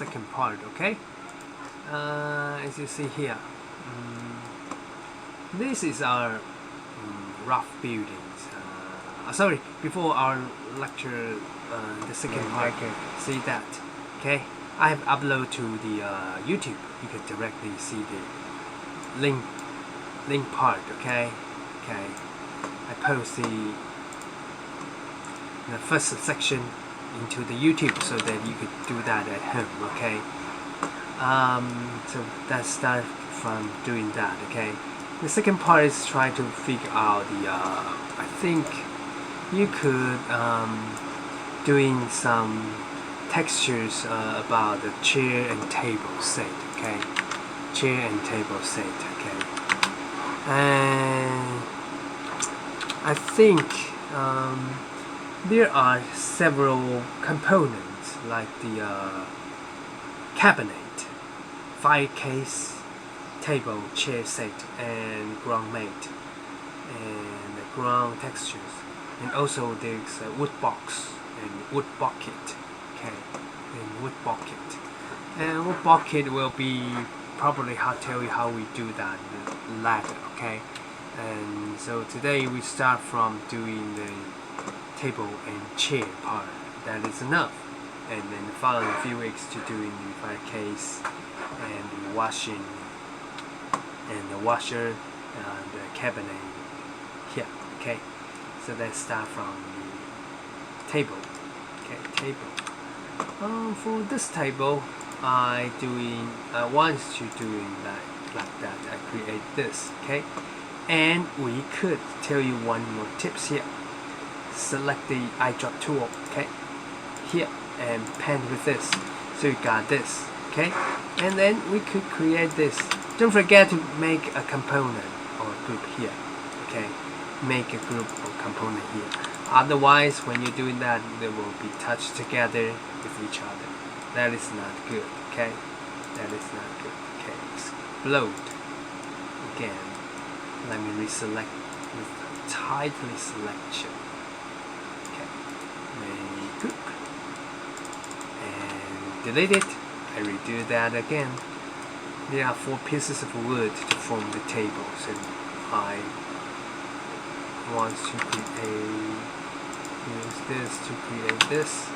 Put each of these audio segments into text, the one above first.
second part. Okay, as you see here, this is our rough buildings. Sorry, before our lecture, the second part. See that? Okay, I have uploaded to the YouTube. You can directly see the link part. Okay, I post the first section into the YouTube so that you could do that at home. Okay, so let's start from doing that. Okay, the second part is trying to figure out the I think you could doing some textures about the chair and table set. Okay, chair and table set. Okay, and I think there are several components like the cabinet, firecase, table, chair set, and ground mat, and the ground textures, and also there's a wood box and wood bucket. Okay, and wood bucket, and wood bucket will be probably tell you how we do that later. Okay, and so today we start from doing the table and chair part. That is enough, and then the following few weeks to doing the firecase and the washing and the washer and the cabinet here. Okay, so let's start from the table. Okay, table. For this table, I once to doing like that. I create this. Okay, and we could tell you one more tips here. Select the eyedrop tool. Okay, here, and pen with this. So you got this. Okay, and then we could create this. Don't forget to make a component or a group here. Okay, make a group or component here. Otherwise, when you're doing that, they will be touched together with each other. That is not good. Okay, that is not good. Okay, explode again. Let me reselect with tightly selection. Okay, make group and delete it. I redo that again. There are 4 pieces of wood to form the table, so I want to use this to create this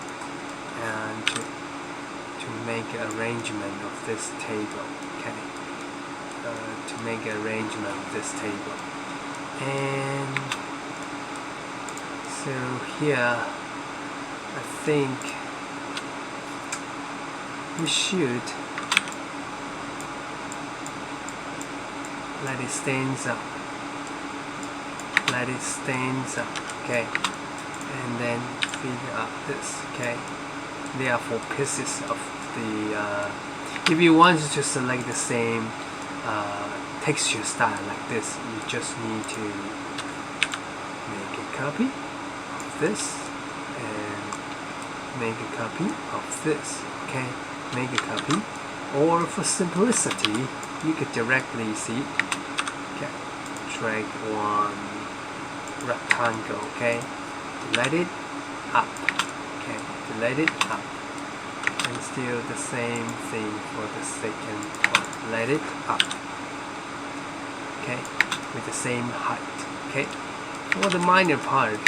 and to make an arrangement of this table. Okay, to make an arrangement of this table, and so here I think we should let it stands up. Let it stands up. Okay, and then figure out this. Okay, there are 4 pieces of the. If you want to select the same texture style like this, you just need to make a copy of this and make a copy of this. Okay, make a copy, or for simplicity, you could directly see. Okay, drag one rectangle. Okay, let it up. Okay, let it up, and still the same thing for the second part. Let it up. Okay, with the same height. Okay, for the minor part,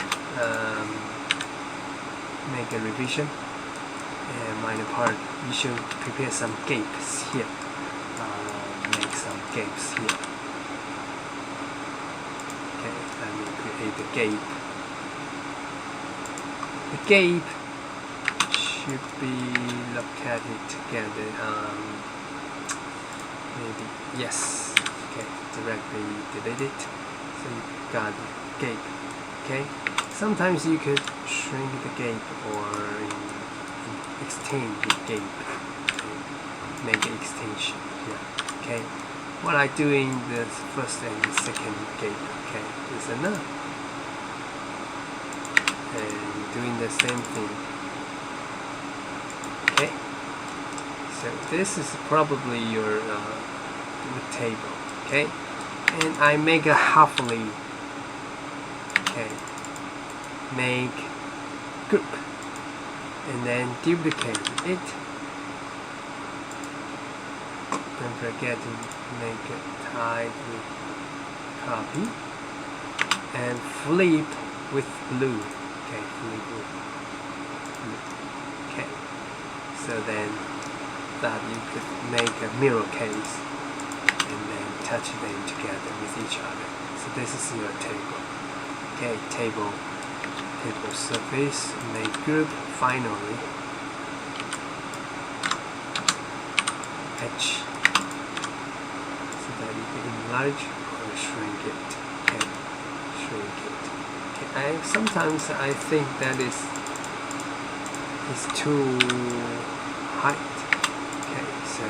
make a revision. And minor part, you should prepare some gapes here. Make some gapes here. Okay, let me create the gape. The gape should be looked at it together. Maybe yes. Okay, directly delete it. So you got the gape. Okay. Sometimes you could shrink the gape or extend the gape. Make an extension here. Okay. What I doing the first and the second gape. Okay, is enough. And doing the same thing. Okay. So this is probably your table. Okay, and I make a halfly. Okay, make group and then duplicate it Don't forget to make it tight with copy and flip with blue. Okay, flip with blue. Okay, so then that you could make a mirror case and then touch them together with each other. So this is your table. Okay, table surface made group. Finally, etch so that you can enlarge or shrink it. Okay, shrink it. Okay, sometimes I think that is too height. Okay, so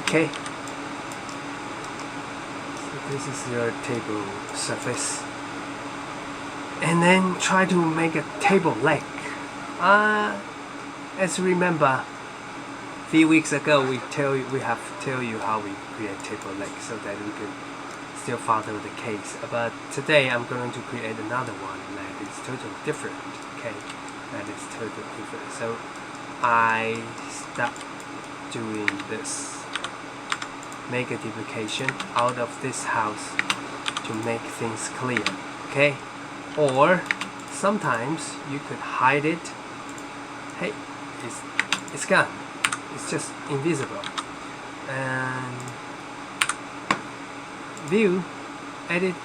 okay. So this is your table surface. And then try to make a table leg. As you remember, a few weeks ago we have tell you how we create table leg so that we can still follow the case. But today I'm going to create another one that is totally different. Okay, that is totally different. So I start doing this. Make a duplication out of this house to make things clear. Okay. Or sometimes you could hide it. Hey, it's gone. It's just invisible. And view, edit,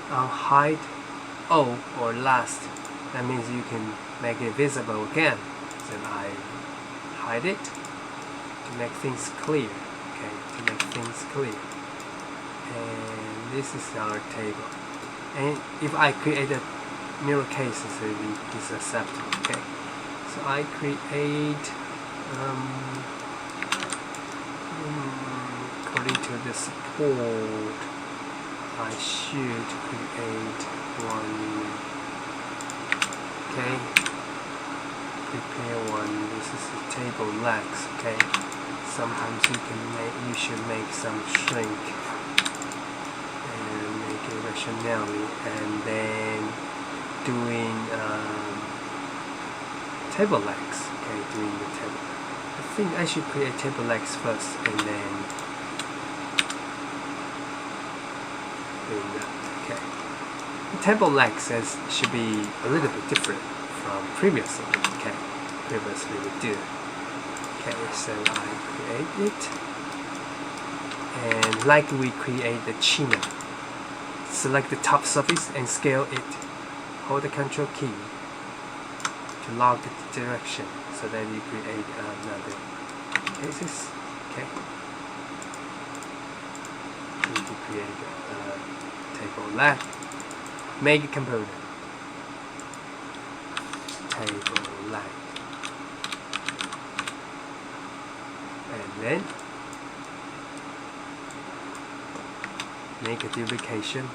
hide, or last. That means you can make it visible again. So I hide it to make things clear. Okay, to make things clear. And this is our table. And if I create a mirror case, it is acceptable. Okay, so I create according to the support, I should create one. Okay, prepare one. This is the table legs. Okay, sometimes you should make some shrink. Rationally, and then doing table legs. Okay, doing the table. I think I should create table legs first, and then doing that. Okay, the table legs should be a little bit different from previously. Okay, previously we do. Okay, so I create it, and like we create the chimney. Select the top surface and scale it. Hold the Control key to lock the direction so that you create another cases. Okay. You can create a table leg. Make a component. Table leg. And then make a duplication.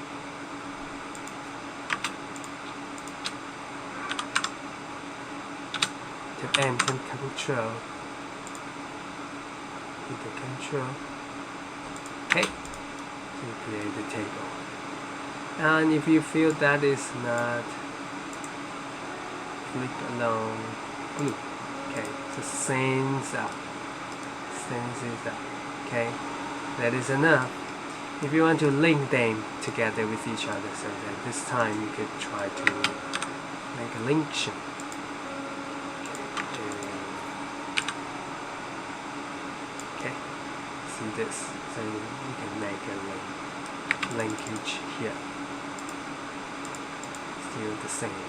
Tap M, then Control. Hit the Control. Okay, so you create the table. And if you feel that is not, click along blue. Okay, so sends up. Sends it up. Okay, that is enough. If you want to link them together with each other, so that this time you could try to make a linkation. Okay, see this, so you can make a linkage here. Still the same.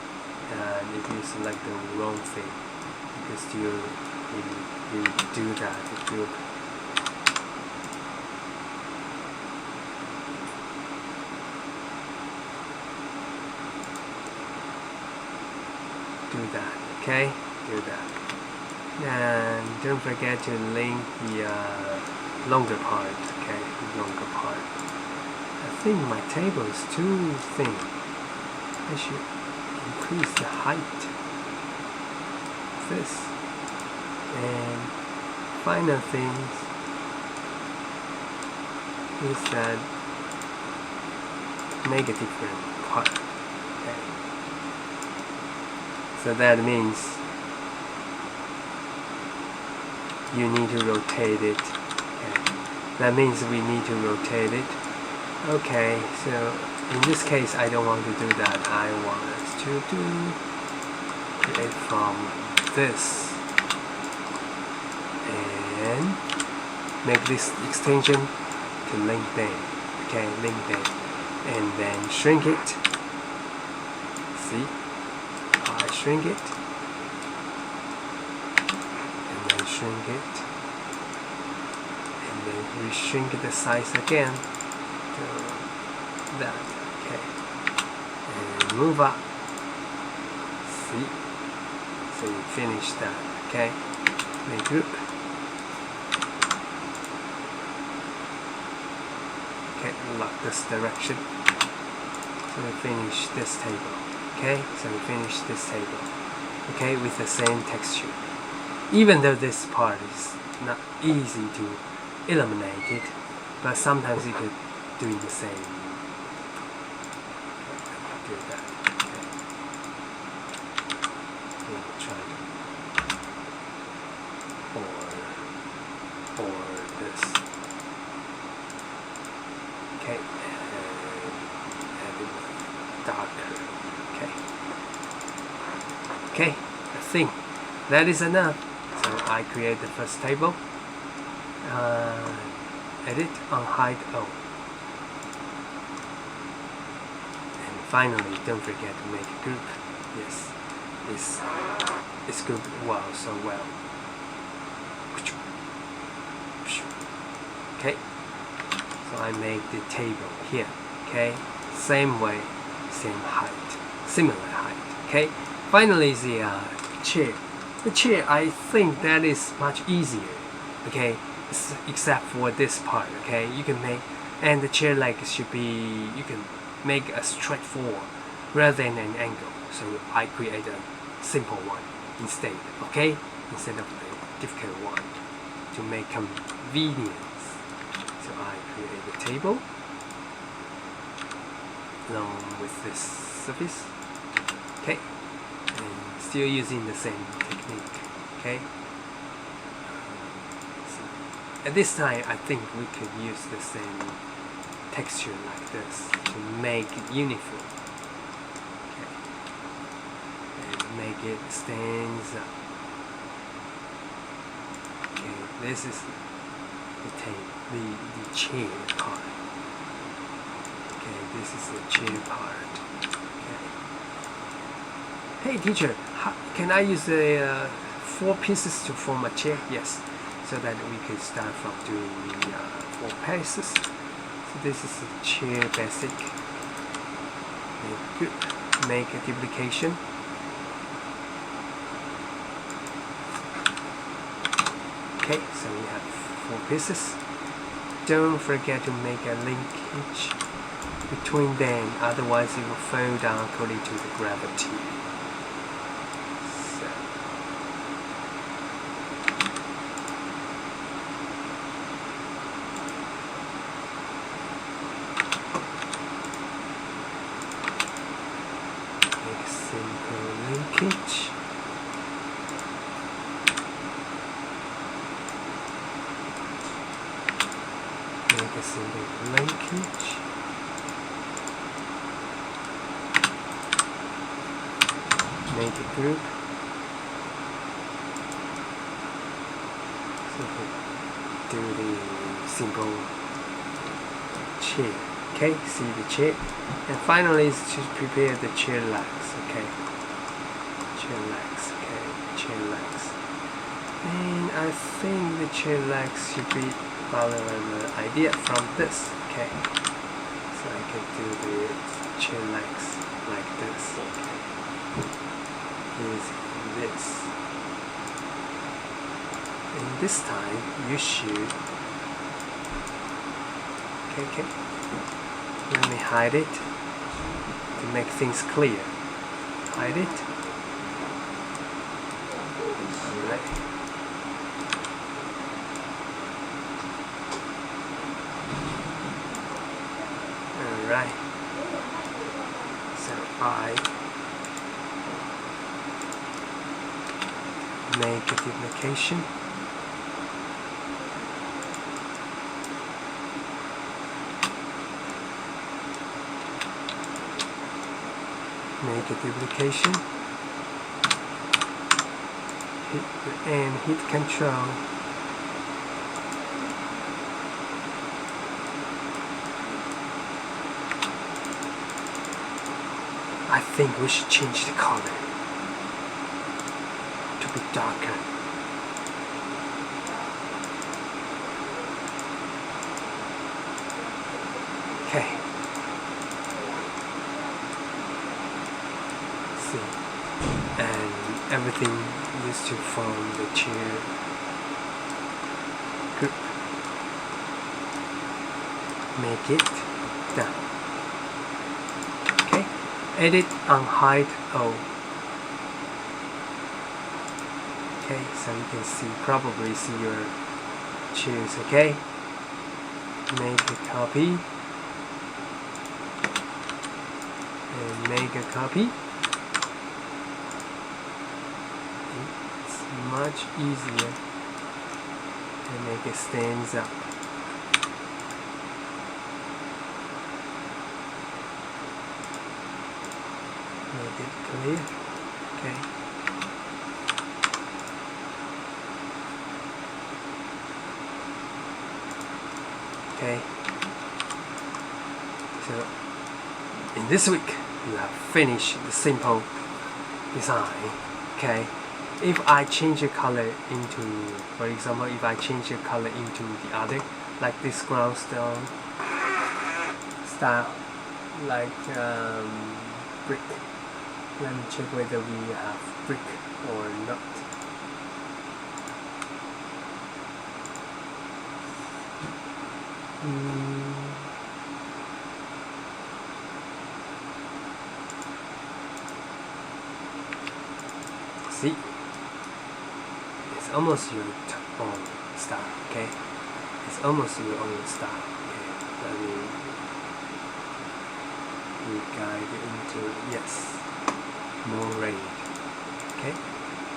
And if you select the wrong thing, you can still you do that. It will do that. Okay, do that. And don't forget to link the longer part. Okay, longer part. I think my table is too thin. I should increase the height. This. And final things is that make a different part. Okay. So that means you need to rotate it. Okay. That means we need to rotate it. Okay, so in this case I don't want to do that. I want us to create from this and make this extension to link them. Okay, link them, and then shrink it. See, I shrink it, and then shrink it, and then we shrink the size again to that. Okay, and move up. See, so you finish that. Okay, make group. Okay, lock this direction. So we finish this table. Okay, so we finish this table. Okay, with the same texture. Even though this part is not easy to eliminate it, but sometimes you could do the same. Do that. Okay. We'll try to or this. Okay, and add it darker. Okay. Okay, I think that is enough. So I create the first table. Edit on hide O. And finally, don't forget to make a group. Yes, it's grouped well, so well. Okay, so I make the table here. Okay, same way, same height, similar height. Okay, finally the chair. The chair, I think that is much easier. Okay, except for this part. Okay, you can make, and the chair leg should be, you can make a straightforward rather than an angle. So I create a simple one instead. Okay, instead of the difficult one to make convenience. So I create a table along with this surface. Okay, and still using the same technique. Okay. At this time, I think we could use the same texture like this to make it uniform. Okay. And make it stands up. Okay, this is the chair part. Okay, this is the chair part. Okay. Hey teacher, can I use the 4 pieces to form a chair? Yes. So that we can start from doing 4 pieces. So this is the chair basic. Make a duplication. Okay, so we have 4 pieces. Don't forget to make a linkage between them, otherwise it will fall down according to the gravity. Simple linkage. Make a simple linkage. Make a group. So do the simple chair. Okay, see the chair. And finally is to prepare the chair legs. Okay, chair legs. Okay, chair legs. And I think the chair legs should be following the idea from this. Okay, so I can do the chair legs like this. Okay, using this. And this time you should. Okay. Let me hide it to make things clear. Hide it. Alright. I make a duplication. Make a duplication. And hit Control. I think we should change the color to be darker. Okay. See, and everything used to form the chair group. Make it down. Okay. Edit on height O. Okay, so you can see, probably see your chairs. Okay. Make a copy. And make a copy. It's much easier and make it stands up. Make it clear. Okay. Okay. So in this week you have finished the simple design. Okay. If I change the color into, for example, if I change the color into the other, like this ground stone style, like brick. Let me check whether we have brick or not. See, it's almost your own style. Okay, it's almost your own style. Okay, let me guide into, yes, more red. Okay,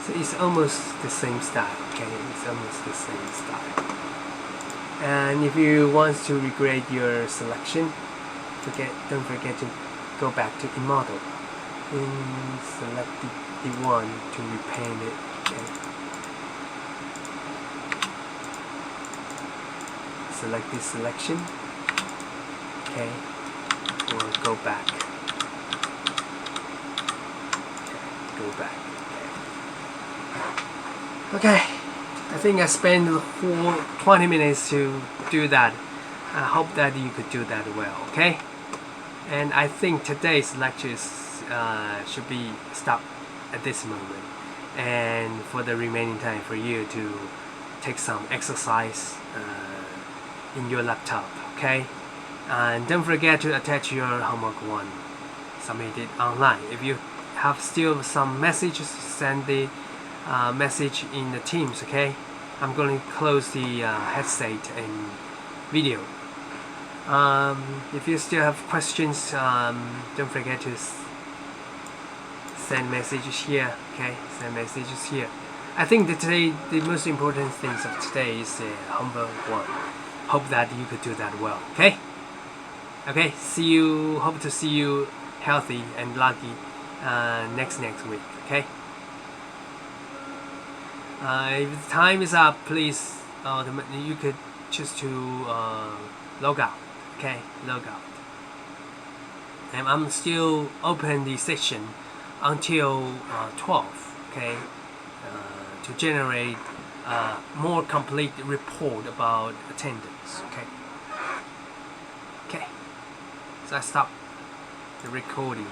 so it's almost the same style. Okay, it's almost the same style. And if you want to regrade your selection, don't forget to go back to model and select the one to repaint it. Okay, select this selection. Okay, or go back. Go back. Okay, I think I spent 20 minutes to do that. I hope that you could do that well. Okay, and I think today's lectures should be stopped at this moment, and for the remaining time for you to take some exercise in your laptop. Okay, and don't forget to attach your homework one, submit it online. If you have still some messages, send the message in the Teams. Okay, I'm going to close the headset and video. If you still have questions, don't forget to send messages here. Okay, send messages here. I think that today the most important things of today is homework one. Hope that you could do that well. Okay. Okay. See you. Hope to see you healthy and lucky next week. Okay. If the time is up, please you could choose to log out. Okay, log out. And I'm still open the session until 12. Okay, to generate more complete report about attendance. Okay. Okay. So I stop the recording.